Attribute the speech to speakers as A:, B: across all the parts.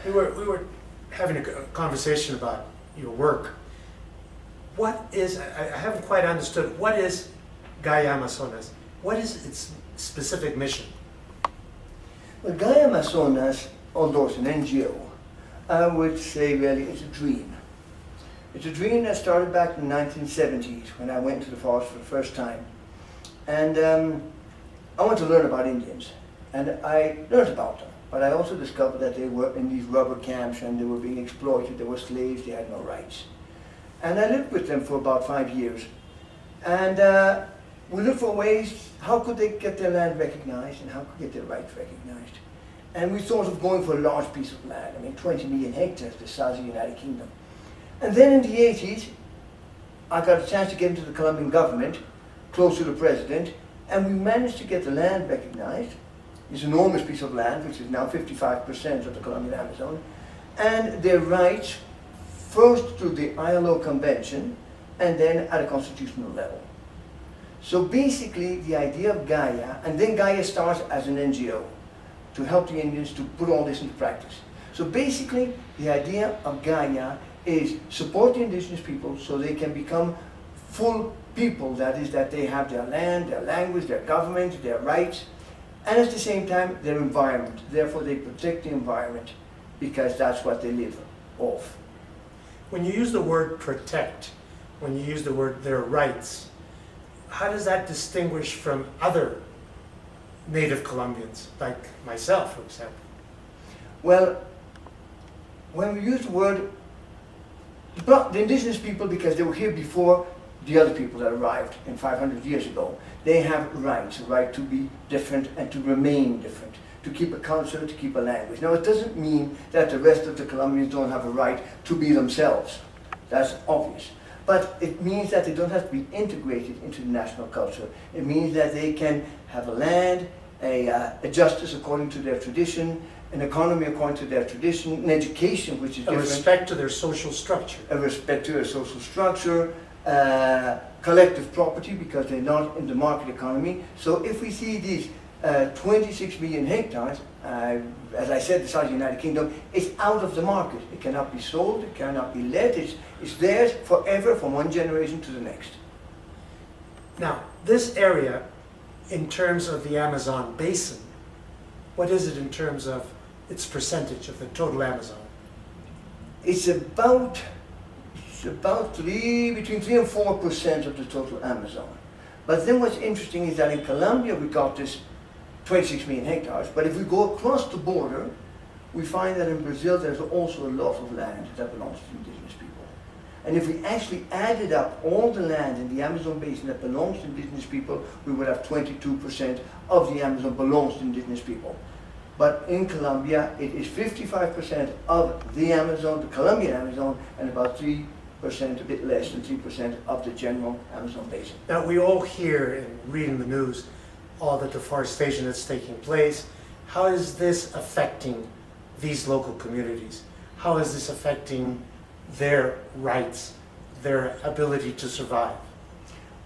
A: We were having a conversation about your work. What is, I haven't quite understood, what is Gaia Amazonas? What is its specific mission?
B: Well, Gaia Amazonas, although it's an NGO, I would say really it's a dream. It's a dream that started back in the 1970s when I went to the forest for the first time. And I wanted to learn about Indians. And I learned about them. But I also discovered that they were in these rubber camps and they were being exploited. They were slaves, they had no rights. And I lived with them for about 5 years. And we looked for ways, how could they get their land recognized and how could they get their rights recognized. And we thought of going for a large piece of land. I mean, 20 million hectares, the size of the United Kingdom. And then in the 80s, I got a chance to get into the Colombian government, close to the president, and we managed to get the land recognized. This enormous piece of land, which is now 55% of the Colombian Amazon, and their rights first through the ILO convention and then at a constitutional level. So basically the idea of Gaia, and then Gaia starts as an NGO to help the Indians to put all this into practice. So basically the idea of Gaia is support the indigenous people so they can become full people, that is, that they have their land, their language, their government, their rights, and at the same time their environment. Therefore they protect the environment because that's what they live off.
A: When you use the word protect, when you use the word their rights, how does that distinguish from other native Colombians, like myself, for example?
B: Well, when we use the word, the indigenous people, because they were here before the other people that arrived in 500 years ago, they have rights, a right to be different and to remain different, to keep a culture, to keep a language. Now, it doesn't mean that the rest of the Colombians don't have a right to be themselves. That's obvious. But it means that they don't have to be integrated into the national culture. It means that they can have a land, a justice according to their tradition, an economy according to their tradition, an education which is different.
A: A respect to their social structure.
B: A respect to their social structure, collective property because they're not in the market economy. So if we see these 26 million hectares, as I said, the size of the United Kingdom, is out of the market. It cannot be sold, it cannot be let, it's theirs forever from one generation to the next.
A: Now, this area, in terms of the Amazon basin, what is it in terms of its percentage of the total Amazon?
B: It's about between 3 and 4% of the total Amazon. But then what's interesting is that in Colombia we got this 26 million hectares, but if we go across the border, we find that in Brazil there's also a lot of land that belongs to indigenous people. And if we actually added up all the land in the Amazon basin that belongs to indigenous people, we would have 22% of the Amazon belongs to indigenous people. But in Colombia, it is 55% of the Amazon, the Colombian Amazon, and about 3%, a bit less than 3% of the general Amazon basin.
A: Now, we all hear and read in the news all the deforestation that's taking place. How is this affecting these local communities? How is this affecting their rights, their ability to survive?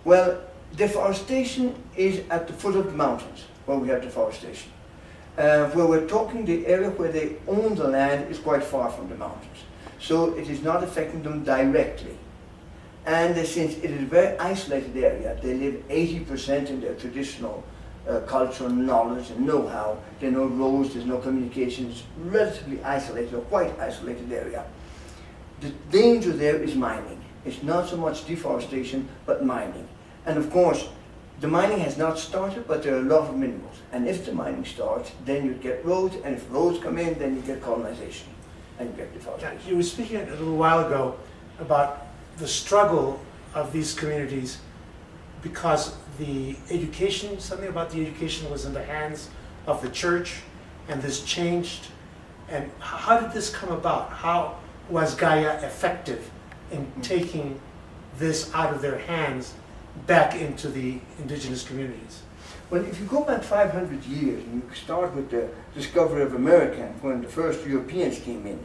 B: Well, deforestation is at the foot of the mountains where we have deforestation. Where we're talking, the area where they own the land is quite far from the mountains. So it is not affecting them directly. And since it is a very isolated area, they live 80% in their traditional culture, knowledge and know-how. There are no roads, there's no communication, it's relatively isolated, or quite isolated area. The danger there is mining. It's not so much deforestation, but mining. And of course, the mining has not started, but there are a lot of minerals. And if the mining starts, then you get roads, and if roads come in, then you get colonization, and you get deforestation.
A: You were speaking a little while ago about the struggle of these communities because the education, something about the education was in the hands of the church, and this changed. And how did this come about? How was Gaia effective in taking this out of their hands back into the indigenous communities?
B: Well, if you go back 500 years, and you start with the discovery of America, when the first Europeans came in,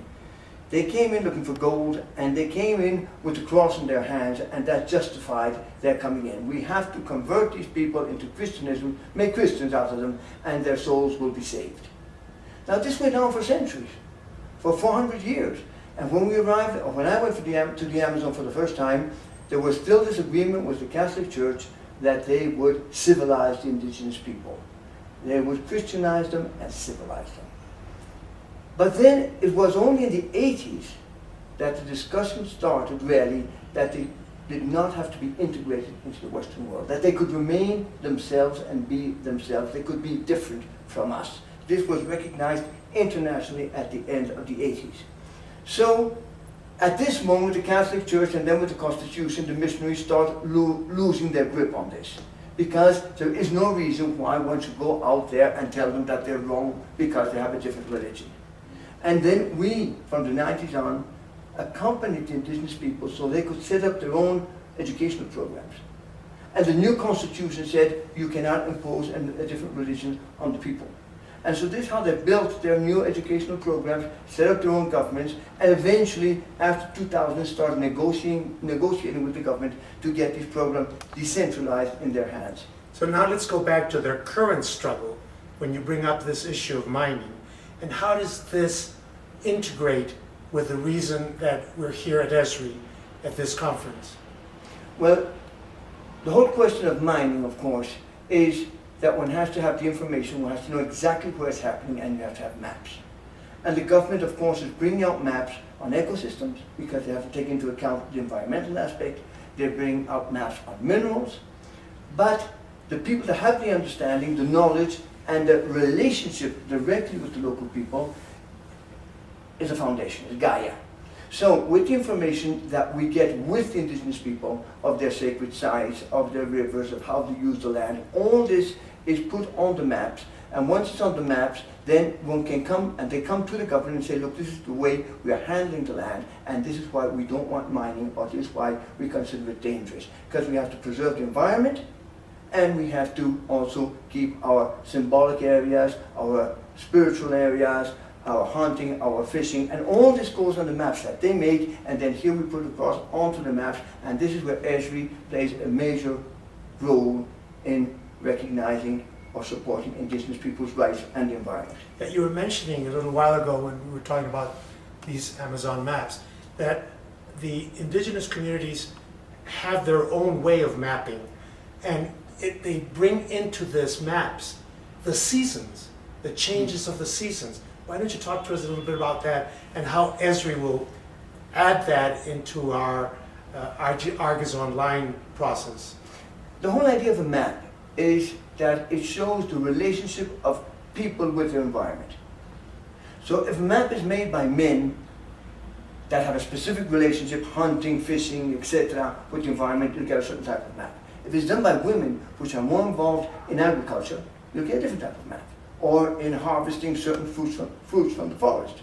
B: they came in looking for gold, and they came in with the cross in their hands, and that justified their coming in. We have to convert these people into Christianism, make Christians out of them, and their souls will be saved. Now, this went on for centuries. for 400 years. And when we arrived, or when I went to the Amazon for the first time, there was still this agreement with the Catholic Church that they would civilize the indigenous people. They would Christianize them and civilize them. But then it was only in the 80s that the discussion started really that they did not have to be integrated into the Western world, that they could remain themselves and be themselves. They could be different from us. This was recognized internationally at the end of the 80s. So at this moment, the Catholic Church and then with the Constitution, the missionaries start losing their grip on this. Because there is no reason why one should go out there and tell them that they're wrong because they have a different religion. And then we, from the 90s on, accompanied the indigenous people so they could set up their own educational programs. And the new Constitution said you cannot impose a different religion on the people. And so this is how they built their new educational programs, set up their own governments, and eventually, after 2000, started negotiating with the government to get these programs decentralized in their hands.
A: So now let's go back to their current struggle when you bring up this issue of mining. And how does this integrate with the reason that we're here at Esri at this conference?
B: Well, the whole question of mining, of course, is that one has to have the information, one has to know exactly where it's happening, and you have to have maps. And the government, of course, is bringing out maps on ecosystems because they have to take into account the environmental aspect. They bring out maps on minerals. But the people that have the understanding, the knowledge, and the relationship directly with the local people is a foundation, is Gaia. So with the information that we get with the indigenous people of their sacred sites, of their rivers, of how to use the land, all this is put on the maps. And once it's on the maps, then one can come and they come to the government and say, look, this is the way we are handling the land, and this is why we don't want mining, or this is why we consider it dangerous. Because we have to preserve the environment, and we have to also keep our symbolic areas, our spiritual areas, our hunting, our fishing, and all this goes on the maps that they make, and then here we put it across onto the maps, and this is where Esri plays a major role in recognizing or supporting indigenous people's rights and the environment.
A: That you were mentioning a little while ago when we were talking about these Amazon maps, that the indigenous communities have their own way of mapping, and they bring into this maps the seasons, the changes of the seasons. Why don't you talk to us a little bit about that and how Esri will add that into our Argus Online process?
B: The whole idea of a map is that it shows the relationship of people with their environment. So if a map is made by men that have a specific relationship, hunting, fishing, etc., with the environment, you'll get a certain type of map. If it's done by women, which are more involved in agriculture, you'll get a different type of map. Or in harvesting certain fruits from the forest.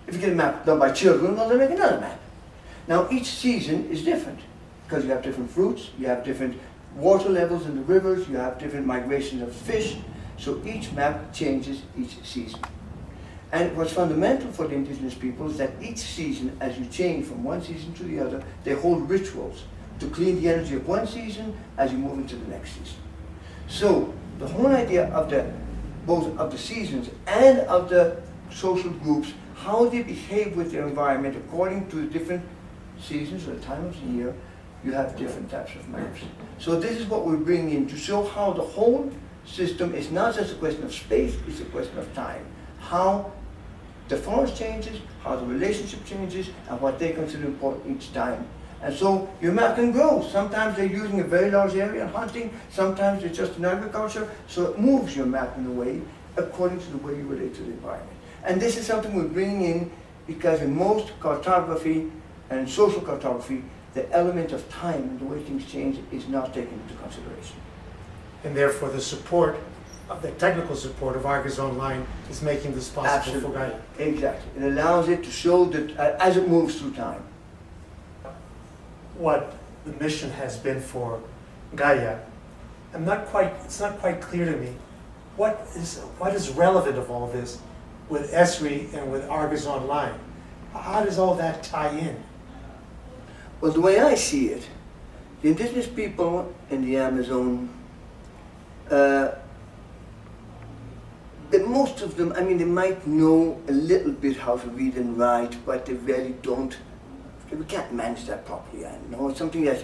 B: If you get a map done by children, well, they make another map. Now each season is different because you have different fruits, you have different water levels in the rivers, you have different migrations of fish, so each map changes each season. And what's fundamental for the indigenous people is that each season, as you change from one season to the other, they hold rituals to clean the energy of one season as you move into the next season. So the whole idea of both of the seasons and of the social groups, how they behave with their environment according to the different seasons or the time of the year, you have different types of maps. So this is what we bring in to show how the whole system is not just a question of space, it's a question of time. How the forest changes, how the relationship changes, and what they consider important each time. And so your map can grow. Sometimes they're using a very large area in hunting, sometimes it's just in agriculture, so it moves your map in a way according to the way you relate to the environment. And this is something we're bringing in because in most cartography and social cartography, the element of time and the way things change is not taken into consideration.
A: And therefore the support, the technical support of Argus Online is making this possible for Gaia.
B: Exactly. It allows it to show that as it moves through time.
A: What the mission has been for Gaia, it's not quite clear to me what is relevant of all this with Esri and with Argus Online. How does all that tie in?
B: Well, the way I see it, the indigenous people in the Amazon But most of them, I mean, they might know a little bit how to read and write, but they really don't. We can't manage that properly. I know it's something that's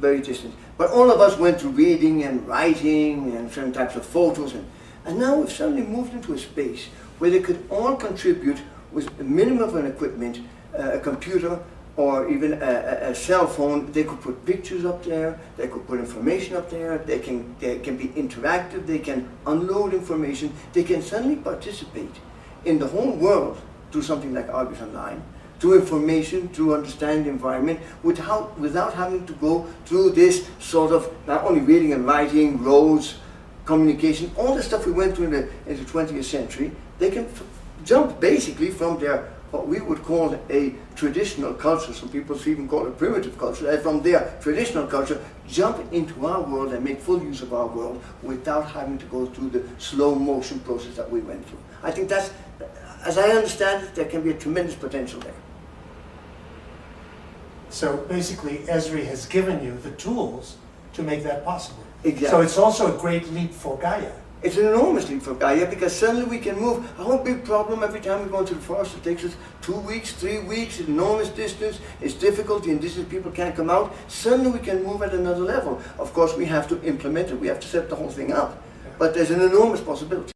B: very distant. But all of us went to reading and writing and certain types of photos, and now we've suddenly moved into a space where they could all contribute with a minimum of an equipment, a computer, or even a cell phone. They could put pictures up there, they could put information up there, they can be interactive, they can unload information, they can suddenly participate in the whole world through something like Argus Online, through information, to understand the environment, without having to go through this sort of not only reading and writing, roads, communication, all the stuff we went through in the 20th century. They can jump basically from their what we would call a traditional culture, some people even call it primitive culture, from their traditional culture, jump into our world and make full use of our world without having to go through the slow motion process that we went through. I think that's, as I understand it, there can be a tremendous potential there.
A: So basically, Esri has given you the tools to make that possible.
B: Exactly.
A: So it's also a great leap for Gaia.
B: It's an enormous leap for Gaia because suddenly we can move. Our big problem every time we go into the forest, it takes us 2 weeks, 3 weeks, enormous distance, it's difficult, the indigenous people can't come out. Suddenly we can move at another level. Of course, we have to implement it, we have to set the whole thing up. But there's an enormous possibility.